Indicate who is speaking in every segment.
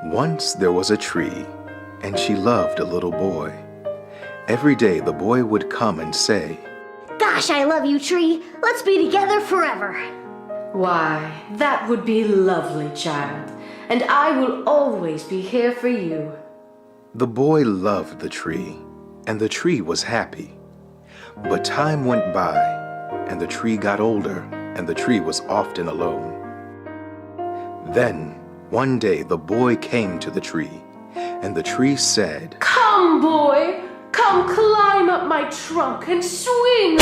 Speaker 1: Once there was a tree, and she loved a little boy. Every day the boy would come and say,
Speaker 2: "Gosh, I love you, tree. Let's be together forever."
Speaker 3: Why, that would be lovely, child, and I will always be here for you.
Speaker 1: The boy loved the tree, and the tree was happy. But time went by, and the tree got older, and the tree was often alone. Then, one day the boy came to the tree, and the tree said,
Speaker 3: "Come, boy, come climb up my trunk and swing."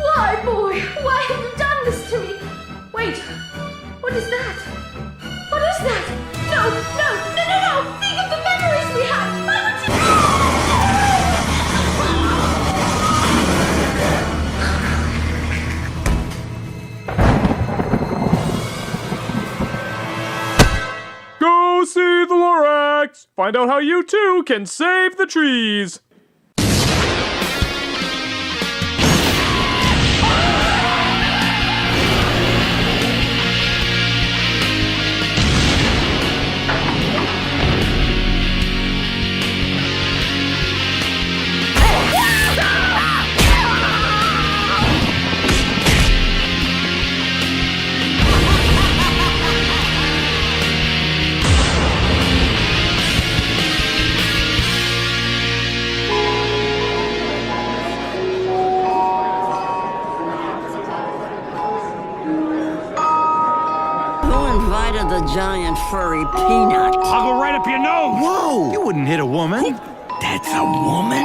Speaker 3: Why, boy? Why have you done this to me? Wait, what is that? What is that? No! Think of the memories we have! Why would you...
Speaker 4: Go see the Lorax! Find out how you too can save the trees!
Speaker 5: Invited the giant furry peanut.
Speaker 6: I'll go right up your nose.
Speaker 7: Whoa! You wouldn't hit a woman.
Speaker 6: That's a woman?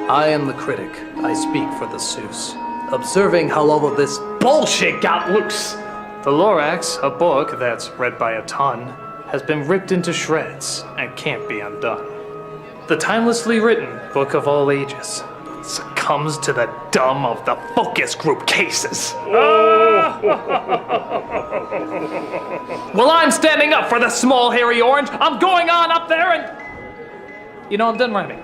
Speaker 8: I am the critic. I speak for the Seuss, observing how all of this bullshit got loose. The Lorax, a book that's read by a ton, has been ripped into shreds and can't be undone. The timelessly written book of all ages succumbs to the dumb of the focus group cases. Well, I'm standing up for the small hairy orange. I'm going on up there and... I'm done rhyming.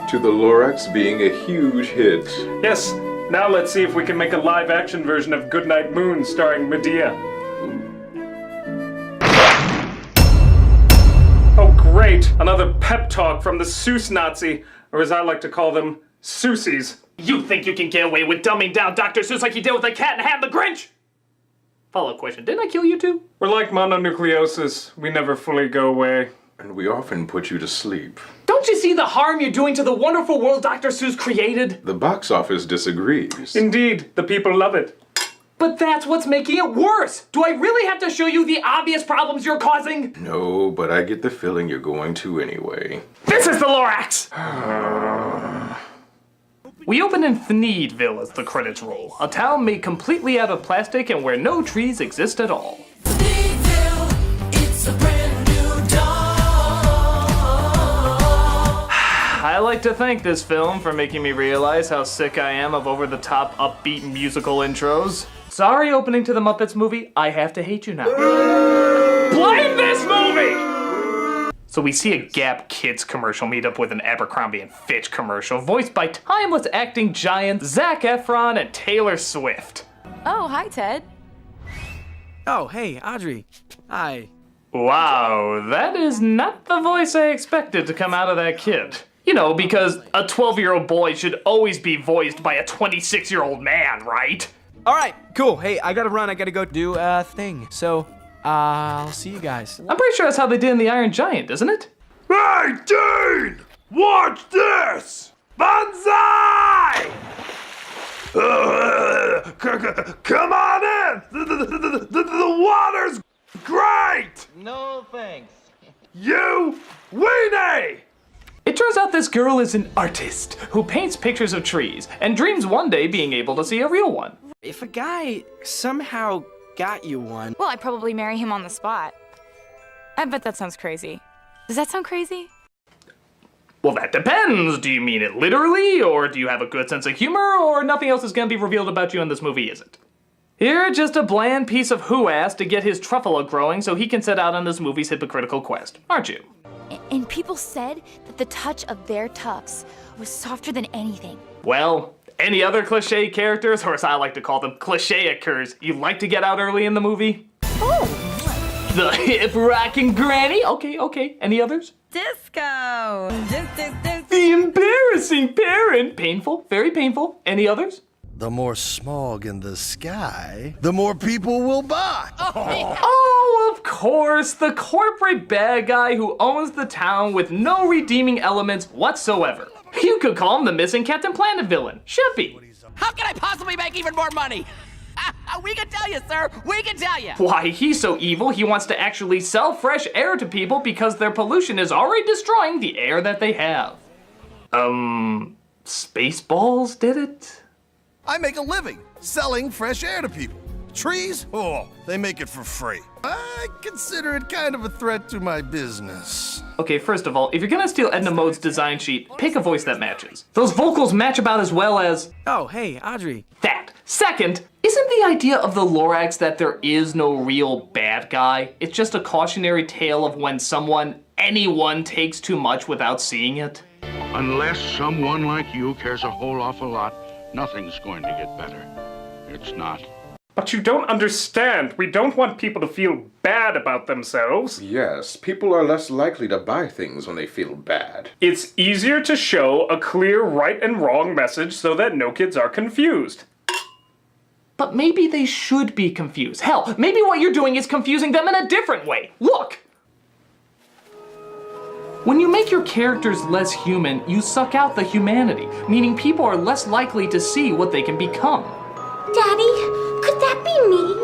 Speaker 9: To the Lorax being a huge hit.
Speaker 4: Yes, now let's see if we can make a live-action version of Goodnight Moon starring Medea. Oh great, another pep talk from the Seuss Nazi, or as I like to call them, Seussies.
Speaker 8: You think you can get away with dumbing down Dr. Seuss like you did with the Cat in the Hat and the Grinch? Follow-up question, didn't I kill you too?
Speaker 4: We're like mononucleosis, we never fully go away.
Speaker 9: And we often put you to sleep.
Speaker 8: Don't you see the harm you're doing to the wonderful world Dr. Seuss created?
Speaker 9: The box office disagrees.
Speaker 4: Indeed, the people love it.
Speaker 8: But that's what's making it worse! Do I really have to show you the obvious problems you're causing?
Speaker 9: No, but I get the feeling you're going to anyway.
Speaker 8: This is the Lorax! We open in Thneedville as the credits roll, a town made completely out of plastic and where no trees exist at all.
Speaker 10: Thneedville, it's a brand new dawn.
Speaker 8: I like to thank this film for making me realize how sick I am of over-the-top, upbeat musical intros. Sorry, opening to the Muppets movie, I have to hate you now. Blame this movie! So we see a Gap Kids commercial meet up with an Abercrombie & Fitch commercial, voiced by timeless acting giants Zac Efron and Taylor Swift.
Speaker 11: Oh, hi, Ted.
Speaker 7: Oh, hey, Audrey. Hi.
Speaker 8: Wow, that is not the voice I expected to come out of that kid. Because a 12-year-old boy should always be voiced by a 26-year-old man, right?
Speaker 7: All right, cool. Hey, I gotta run. I gotta go do a thing. So, I'll see you guys.
Speaker 8: I'm pretty sure that's how they did in The Iron Giant, isn't it?
Speaker 6: Hey, Dean! Watch this! Banzai! Come on in! The water's great!
Speaker 12: No thanks.
Speaker 6: You weenie!
Speaker 8: It turns out this girl is an artist who paints pictures of trees and dreams one day being able to see a real one.
Speaker 7: If a guy somehow got you one...
Speaker 11: Well, I'd probably marry him on the spot. I bet that sounds crazy. Does that sound crazy?
Speaker 8: Well, that depends. Do you mean it literally, or do you have a good sense of humor, or nothing else is gonna be revealed about you in this movie, is it? You're just a bland piece of who-ass to get his truffalo growing so he can set out on this movie's hypocritical quest, aren't you?
Speaker 3: And people said that the touch of their tufts was softer than anything.
Speaker 8: Well, any other cliche characters, or as I like to call them, cliche-occurs, you'd like to get out early in the movie?
Speaker 3: Oh!
Speaker 8: The hip rockin' granny? Okay. Any others?
Speaker 11: Disco!
Speaker 8: The embarrassing parent. Painful, very painful. Any others?
Speaker 12: The more smog in the sky, the more people will buy.
Speaker 8: Oh, of course, the corporate bad guy who owns the town with no redeeming elements whatsoever. You could call him the missing Captain Planet villain, Shippy.
Speaker 5: How can I possibly make even more money? We can tell you, sir. We can tell you.
Speaker 8: Why, he's so evil he wants to actually sell fresh air to people because their pollution is already destroying the air that they have. Spaceballs did it?
Speaker 12: I make a living selling fresh air to people. Trees? Oh, they make it for free. I consider it kind of a threat to my business.
Speaker 8: Okay, first of all, if you're gonna steal Edna Mode's design sheet, pick a voice that matches. Those vocals match about as well as...
Speaker 7: Oh, hey, Audrey.
Speaker 8: That. Second, isn't the idea of the Lorax that there is no real bad guy? It's just a cautionary tale of when anyone takes too much without seeing it?
Speaker 13: Unless someone like you cares a whole awful lot, nothing's going to get better. It's not.
Speaker 4: But you don't understand. We don't want people to feel bad about themselves.
Speaker 9: Yes, people are less likely to buy things when they feel bad.
Speaker 4: It's easier to show a clear right and wrong message so that no kids are confused.
Speaker 8: But maybe they should be confused. Hell, maybe what you're doing is confusing them in a different way. Look! When you make your characters less human, you suck out the humanity, meaning people are less likely to see what they can become.
Speaker 2: Daddy, could that be me?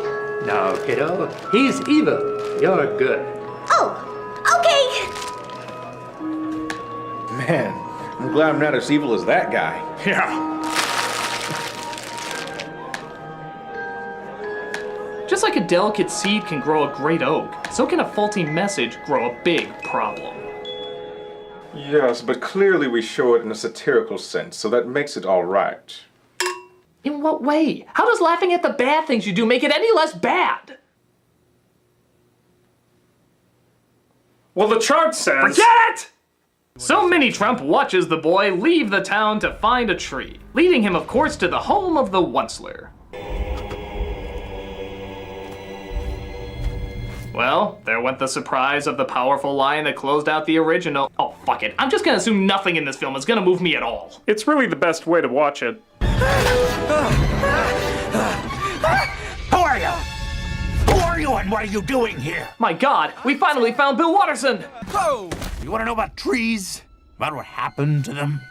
Speaker 14: No, kiddo. He's evil. You're good.
Speaker 2: Oh, okay.
Speaker 1: Man, I'm glad I'm not as evil as that guy.
Speaker 4: Yeah.
Speaker 8: Just like a delicate seed can grow a great oak, so can a faulty message grow a big problem.
Speaker 1: Yes, but clearly we show it in a satirical sense, so that makes it all right.
Speaker 8: In what way? How does laughing at the bad things you do make it any less bad?
Speaker 4: Well, the chart says...
Speaker 8: Forget it! So Mini Trump watches the boy leave the town to find a tree, leading him, of course, to the home of the Onceler. Well, there went the surprise of the powerful line that closed out the original. Oh, fuck it. I'm just gonna assume nothing in this film is gonna move me at all.
Speaker 4: It's really the best way to watch it.
Speaker 13: Who are you? Who are you and what are you doing here?
Speaker 8: My God, we finally found Bill Watterson!
Speaker 13: Oh! You want to know about trees? About what happened to them?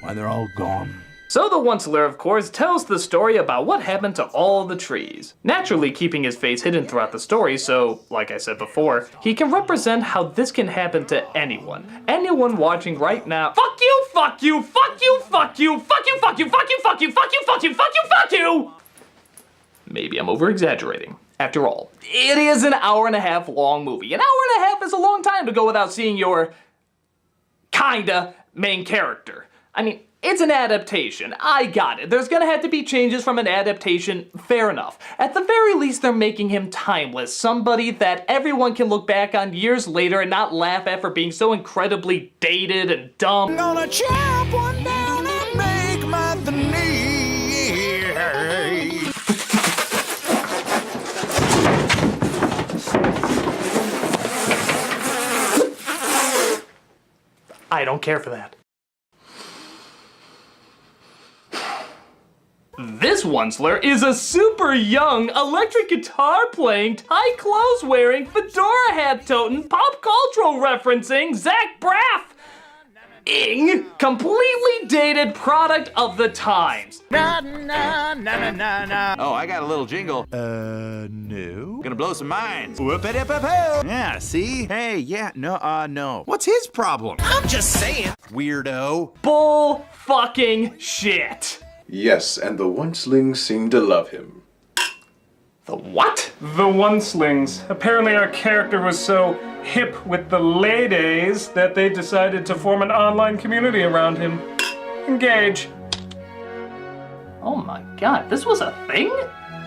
Speaker 13: Why they're all gone.
Speaker 8: So the Onceler, of course, tells the story about what happened to all the trees, naturally keeping his face hidden throughout the story so, like I said before, he can represent how this can happen to anyone. Anyone watching right now. Fuck you, fuck you, fuck you, fuck you, fuck you, fuck you, fuck you, fuck you, fuck you, fuck you, fuck you, fuck you! Maybe I'm over-exaggerating. After all, it is an hour-and-a-half long movie. An hour-and-a-half is a long time to go without seeing your... kinda main character. I mean, it's an adaptation. I got it. There's gonna have to be changes from an adaptation. Fair enough. At the very least, they're making him timeless. Somebody that everyone can look back on years later and not laugh at for being so incredibly dated and dumb.
Speaker 12: I'm gonna chop one down and make my veneer.
Speaker 8: I don't care for that. This Onceler is a super young, electric guitar playing, tight clothes wearing, fedora hat toting, pop cultural referencing, Zach Braff-ing, completely dated product of the times.
Speaker 13: Na na na na na.
Speaker 15: Oh, I got a little jingle.
Speaker 12: No.
Speaker 15: Gonna blow some minds.
Speaker 13: Whoop-a-dip-a-poo. Yeah, see? Hey, yeah, no. What's his problem?
Speaker 12: I'm just saying, weirdo.
Speaker 8: Bull fucking shit.
Speaker 1: Yes, and the Oncelings seem to love him.
Speaker 8: The what?
Speaker 4: The Oncelings. Apparently our character was so hip with the ladies that they decided to form an online community around him. Engage.
Speaker 8: Oh my God, this was a thing?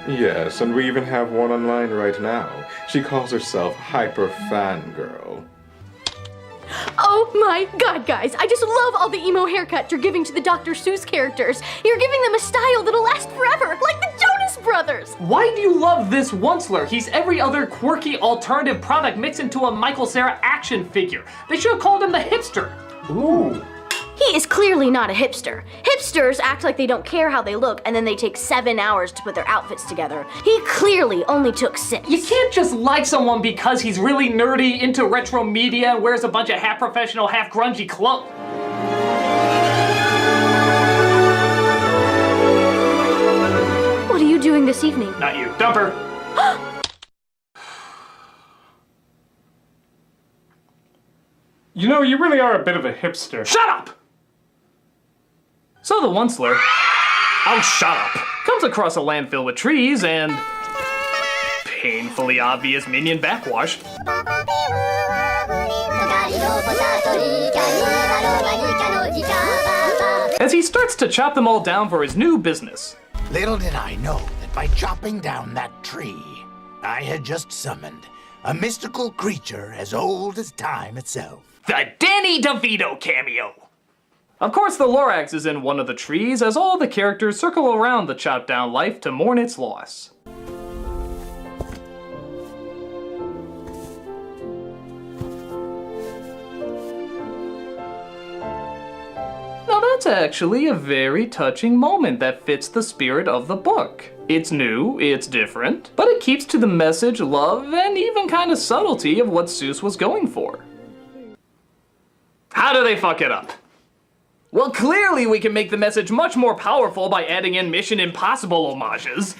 Speaker 9: Yes, and we even have one online right now. She calls herself Hyper Fangirl.
Speaker 3: Oh my god, guys, I just love all the emo haircuts you're giving to the Dr. Seuss characters. You're giving them a style that'll last forever, like the Jonas Brothers.
Speaker 8: Why do you love this Onceler? He's every other quirky alternative product mixed into a Michael Cera action figure. They should have called him the hipster. Ooh.
Speaker 2: He is clearly not a hipster. Hipsters act like they don't care how they look, and then they take 7 hours to put their outfits together. He clearly only took 6.
Speaker 8: You can't just like someone because he's really nerdy, into retro media, and wears a bunch of half professional, half grungy clothes.
Speaker 2: What are you doing this evening?
Speaker 8: Not you. Dumper.
Speaker 4: You know, you really are a bit of a hipster.
Speaker 8: Shut up! So the Onceler, oh shut up, comes across a landfill with trees and painfully obvious minion backwash. As he starts to chop them all down for his new business.
Speaker 16: Little did I know that by chopping down that tree, I had just summoned a mystical creature as old as time itself.
Speaker 8: The Danny DeVito cameo! Of course, the Lorax is in one of the trees as all the characters circle around the chopped down life to mourn its loss. Now that's actually a very touching moment that fits the spirit of the book. It's new, it's different, but it keeps to the message, love, and even kind of subtlety of what Seuss was going for. How do they fuck it up? Well, clearly we can make the message much more powerful by adding in Mission Impossible homages.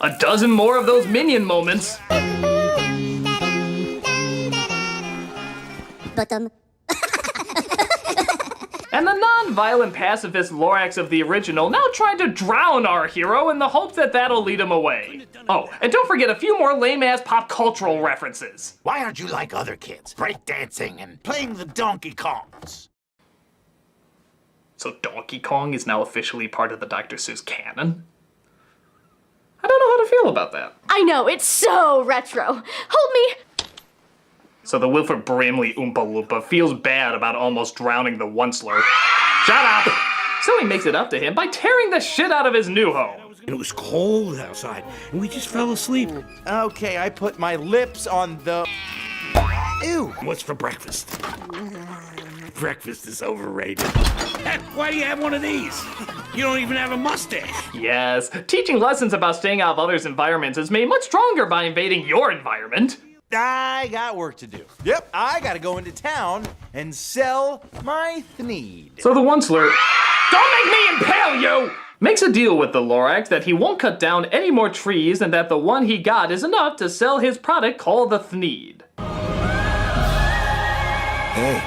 Speaker 8: A dozen more of those minion moments.
Speaker 2: Bottom.
Speaker 8: And the non-violent pacifist Lorax of the original now trying to drown our hero in the hope that that'll lead him away. Oh, and don't forget a few more lame-ass pop cultural references.
Speaker 16: Why aren't you like other kids, breakdancing and playing the Donkey Kongs?
Speaker 8: So Donkey Kong is now officially part of the Dr. Seuss canon? I don't know how to feel about that.
Speaker 3: I know, it's so retro. Hold me.
Speaker 8: So the Wilford Brimley Oompa Loompa feels bad about almost drowning the Onceler. Shut up! So he makes it up to him by tearing the shit out of his new home.
Speaker 17: It was cold outside, and we just fell asleep.
Speaker 18: Okay, I put my lips on the... Ew!
Speaker 17: What's for breakfast? Breakfast is overrated. Heck, why do you have one of these? You don't even have a mustache.
Speaker 8: Yes, teaching lessons about staying out of others' environments is made much stronger by invading your environment.
Speaker 18: I got work to do. Yep, I gotta go into town and sell my thneed.
Speaker 8: So the Onceler, don't make me impale you! Makes a deal with the Lorax that he won't cut down any more trees and that the one he got is enough to sell his product called the thneed.
Speaker 12: Hey,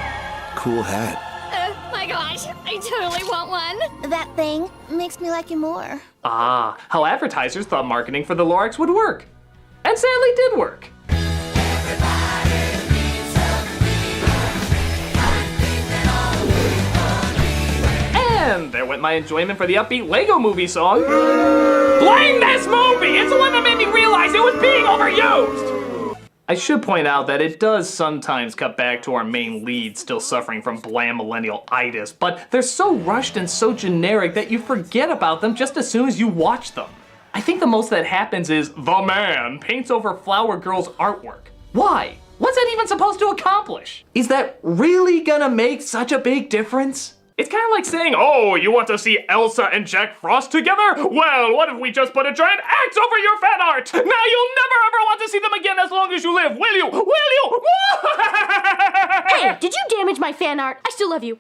Speaker 12: cool hat.
Speaker 3: Oh my gosh, I totally want one.
Speaker 2: That thing makes me like you more.
Speaker 8: Ah, how advertisers thought marketing for the Lorax would work. And sadly did work. And there went my enjoyment for the upbeat Lego Movie song. Blame this movie! It's the one that made me realize it was being overused! I should point out that it does sometimes cut back to our main lead still suffering from bland millennial-itis, but they're so rushed and so generic that you forget about them just as soon as you watch them. I think the most that happens is the man paints over Flower Girl's artwork. Why? What's that even supposed to accomplish? Is that really gonna make such a big difference? It's kind of like saying, oh, you want to see Elsa and Jack Frost together? Well, what if we just put a giant axe over your fan art? Now you'll never ever want to see them again as long as you live, will you? Will you?
Speaker 3: Hey, did you damage my fan art? I still love you.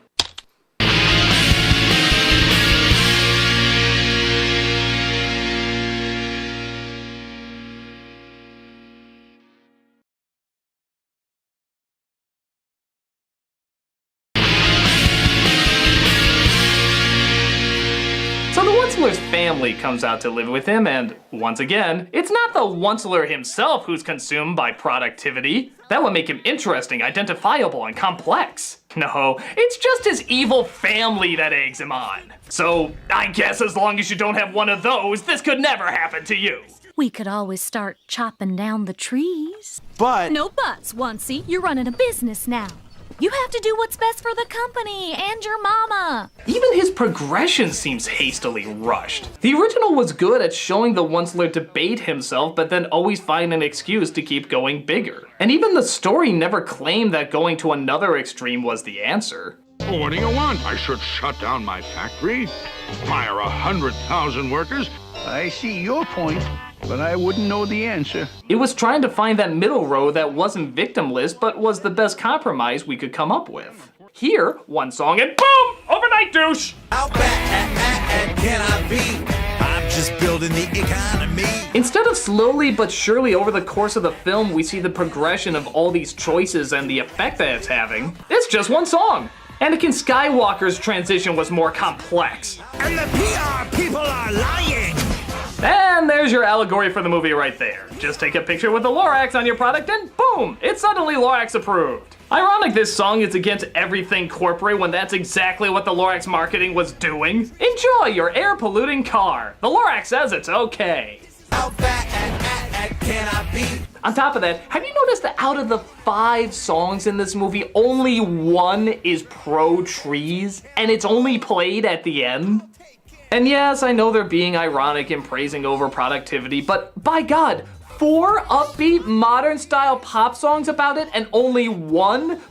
Speaker 8: So the Onceler's family comes out to live with him, and once again, it's not the Onceler himself who's consumed by productivity. That would make him interesting, identifiable, and complex. No, it's just his evil family that eggs him on. So, I guess as long as you don't have one of those, this could never happen to you.
Speaker 3: We could always start chopping down the trees.
Speaker 18: But...
Speaker 3: No buts, Oncey. You're running a business now. You have to do what's best for the company and your mama.
Speaker 8: Even his progression seems hastily rushed. The original was good at showing the Onceler debate himself, but then always find an excuse to keep going bigger. And even the story never claimed that going to another extreme was the answer.
Speaker 13: Well, what do you want? I should shut down my factory? Fire 100,000 workers?
Speaker 17: I see your point, but I wouldn't know the answer.
Speaker 8: It was trying to find that middle road that wasn't victimless, but was the best compromise we could come up with. Here, one song and boom! Overnight douche!
Speaker 16: How bad can I be? I'm just building the economy.
Speaker 8: Instead of slowly but surely over the course of the film, we see the progression of all these choices and the effect that it's having. It's just one song. Anakin Skywalker's transition was more complex.
Speaker 16: And the PR people are lying.
Speaker 8: And there's your allegory for the movie right there. Just take a picture with the Lorax on your product and boom, it's suddenly Lorax approved. Ironic this song is against everything corporate when that's exactly what the Lorax marketing was doing. Enjoy your air polluting car. The Lorax says it's okay.
Speaker 16: How bad can I be?
Speaker 8: On top of that, have you noticed that out of the 5 songs in this movie, only one is pro-trees, and it's only played at the end? And yes, I know they're being ironic and praising overproductivity, but by God, 4 upbeat, modern-style pop songs about it, and only one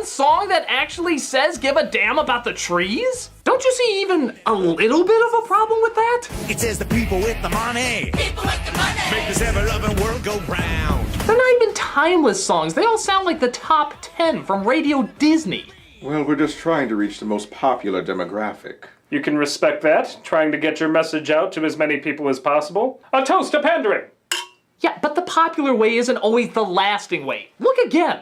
Speaker 8: song that actually says give a damn about the trees? Don't you see even a little bit of a problem with that?
Speaker 16: It says the people with the money. People with the money. Make this ever-loving world go round.
Speaker 8: They're not even timeless songs. They all sound like the top 10 from Radio Disney.
Speaker 9: Well, we're just trying to reach the most popular demographic.
Speaker 4: You can respect that, trying to get your message out to as many people as possible. A toast to pandering!
Speaker 8: Yeah, but the popular way isn't always the lasting way. Look again.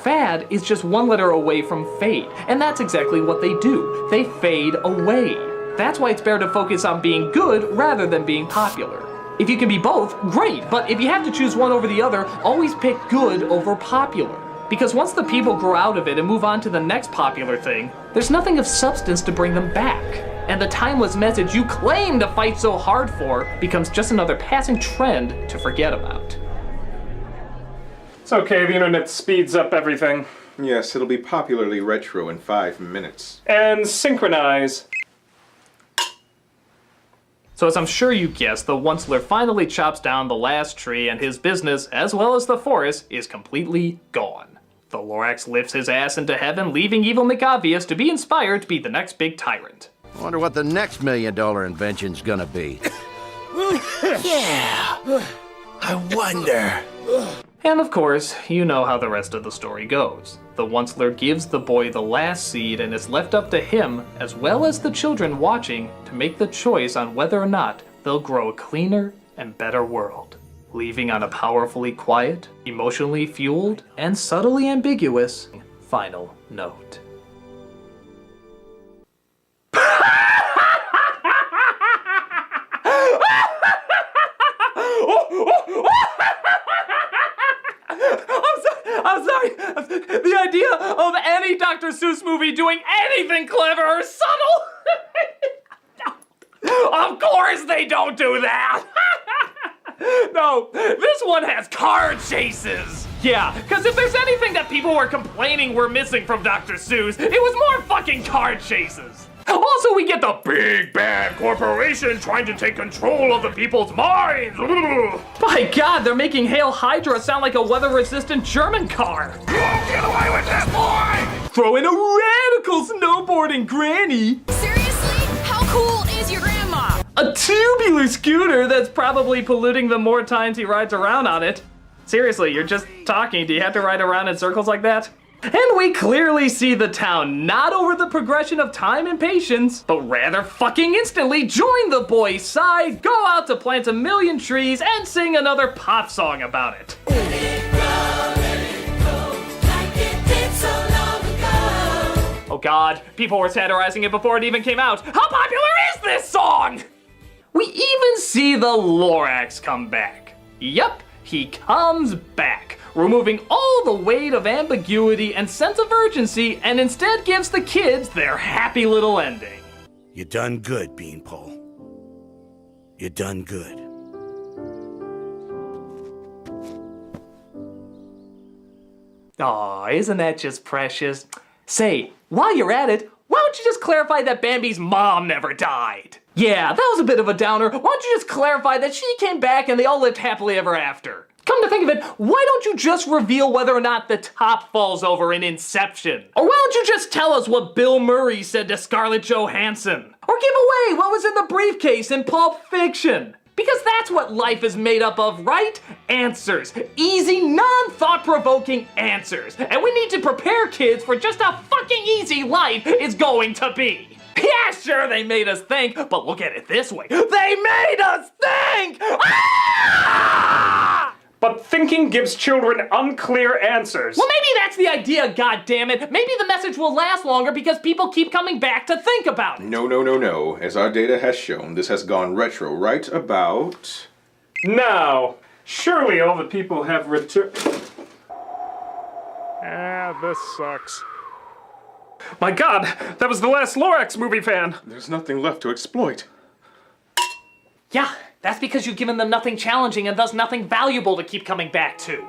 Speaker 8: Fad is just one letter away from fade, and that's exactly what they do. They fade away. That's why it's better to focus on being good rather than being popular. If you can be both, great, but if you have to choose one over the other, always pick good over popular. Because once the people grow out of it and move on to the next popular thing, there's nothing of substance to bring them back. And the timeless message you claim to fight so hard for becomes just another passing trend to forget about.
Speaker 4: It's okay, the internet speeds up everything.
Speaker 9: Yes, it'll be popularly retro in 5 minutes.
Speaker 4: And synchronize.
Speaker 8: So as I'm sure you guessed, the Onceler finally chops down the last tree and his business, as well as the forest, is completely gone. The Lorax lifts his ass into heaven, leaving evil McObvious to be inspired to be the next big tyrant.
Speaker 14: I wonder what the next $1 million invention's gonna be.
Speaker 16: Yeah. I wonder.
Speaker 8: And of course, you know how the rest of the story goes. The Onceler gives the boy the last seed and it's left up to him, as well as the children watching, to make the choice on whether or not they'll grow a cleaner and better world. Leaving on a powerfully quiet, emotionally fueled, and subtly ambiguous final note. I'm sorry. The idea of any Dr. Seuss movie doing anything clever or subtle. Of course they don't do that. No, this one has car chases. Yeah, because if there's anything that people were complaining were missing from Dr. Seuss, it was more fucking car chases. Also, we get the big bad corporation trying to take control of the people's minds. By God, they're making Hail Hydra sound like a weather-resistant German car. You won't get away with this, boy! Throw in a radical snowboarding granny.
Speaker 11: Seriously? How cool is your grandma?
Speaker 8: A tubular scooter that's probably polluting the more times he rides around on it. Seriously, you're just talking. Do you have to ride around in circles like that? And we clearly see the town not over the progression of time and patience, but rather fucking instantly join the boy's side, go out to plant 1 million trees, and sing another pop song about it. Oh God, people were satirizing it before it even came out. How popular is this song? We even see the Lorax come back. Yup, He comes back, removing all the weight of ambiguity and sense of urgency, and instead gives the kids their happy little ending.
Speaker 17: You done good, Beanpole. You done good.
Speaker 8: Aw, isn't that just precious? Say, while you're at it, why don't you just clarify that Bambi's mom never died? Yeah, that was a bit of a downer. Why don't you just clarify that she came back and they all lived happily ever after? Come to think of it, why don't you just reveal whether or not the top falls over in Inception? Or why don't you just tell us what Bill Murray said to Scarlett Johansson? Or give away what was in the briefcase in Pulp Fiction? Because that's what life is made up of, right? Answers. Easy, non-thought-provoking answers. And we need to prepare kids for just how fucking easy life is going to be. Yeah, sure, they made us think, but look at it this way. They made us think! Ah!
Speaker 4: But thinking gives children unclear answers.
Speaker 8: Well, maybe that's the idea, goddammit. Maybe the message will last longer because people keep coming back to think about it.
Speaker 9: No. As our data has shown, this has gone retro right about...
Speaker 4: Now, surely all the people have returned...
Speaker 6: This sucks.
Speaker 4: My God, that was the last Lorax movie fan.
Speaker 9: There's nothing left to exploit.
Speaker 8: Yeah, that's because you've given them nothing challenging and thus nothing valuable to keep coming back to.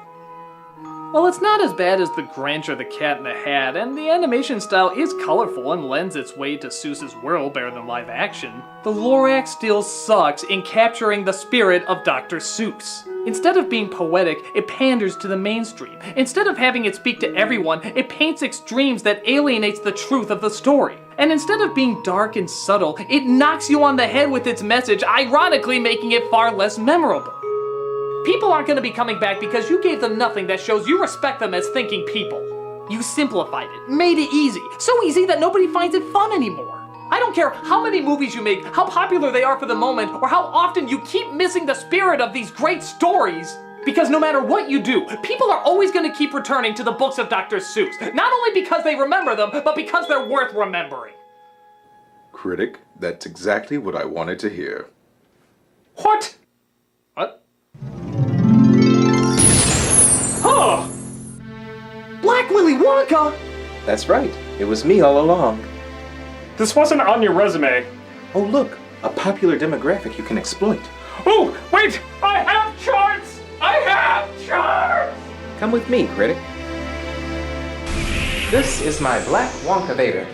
Speaker 8: Well, it's not as bad as The Grinch or The Cat in the Hat, and the animation style is colorful and lends its way to Seuss's world better than live action. The Lorax still sucks in capturing the spirit of Dr. Seuss. Instead of being poetic, it panders to the mainstream. Instead of having it speak to everyone, it paints extremes that alienates the truth of the story. And instead of being dark and subtle, it knocks you on the head with its message, ironically making it far less memorable. People aren't going to be coming back because you gave them nothing that shows you respect them as thinking people. You simplified it, made it easy, so easy that nobody finds it fun anymore. I don't care how many movies you make, how popular they are for the moment, or how often you keep missing the spirit of these great stories. Because no matter what you do, people are always going to keep returning to the books of Dr. Seuss. Not only because they remember them, but because they're worth remembering.
Speaker 9: Critic, that's exactly what I wanted to hear.
Speaker 4: What? What? Huh!
Speaker 8: Black Willy Wonka?
Speaker 1: That's right. It was me all along.
Speaker 4: This wasn't on your resume.
Speaker 1: Oh, look. A popular demographic you can exploit.
Speaker 4: Oh, wait! I have charts! I have charts!
Speaker 1: Come with me, Critic. This is my Black Wonkavator.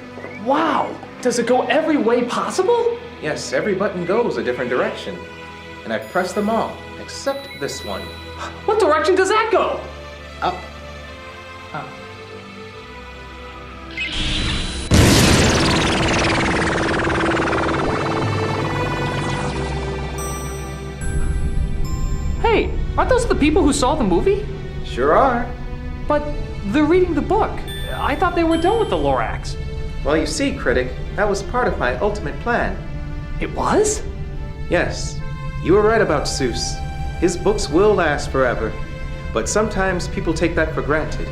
Speaker 8: Wow! Does it go every way possible?
Speaker 1: Yes, every button goes a different direction. And I've pressed them all, except this one.
Speaker 8: What direction does that go?
Speaker 1: Up.
Speaker 8: Up. Hey, aren't those the people who saw the movie?
Speaker 1: Sure are.
Speaker 8: But they're reading the book. I thought they were done with the Lorax.
Speaker 1: Well, you see, Critic, that was part of my ultimate plan.
Speaker 8: It was?
Speaker 1: Yes. You were right about Seuss. His books will last forever. But sometimes people take that for granted.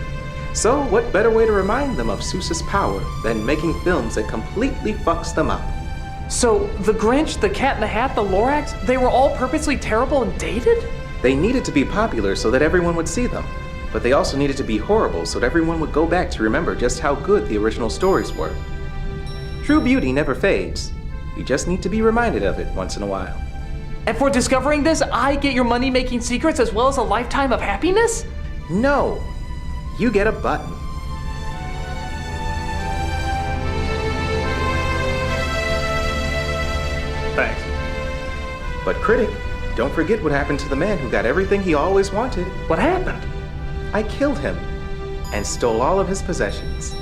Speaker 1: So what better way to remind them of Seuss's power than making films that completely fucks them up?
Speaker 8: So, The Grinch, The Cat in the Hat, The Lorax, they were all purposely terrible and dated?
Speaker 1: They needed to be popular so that everyone would see them. But they also needed to be horrible so that everyone would go back to remember just how good the original stories were. True beauty never fades. You just need to be reminded of it once in a while.
Speaker 8: And for discovering this, I get your money-making secrets as well as a lifetime of happiness?
Speaker 1: No. You get a button.
Speaker 4: Thanks.
Speaker 1: But Critic, don't forget what happened to the man who got everything he always wanted.
Speaker 8: What happened?
Speaker 1: I killed him and stole all of his possessions.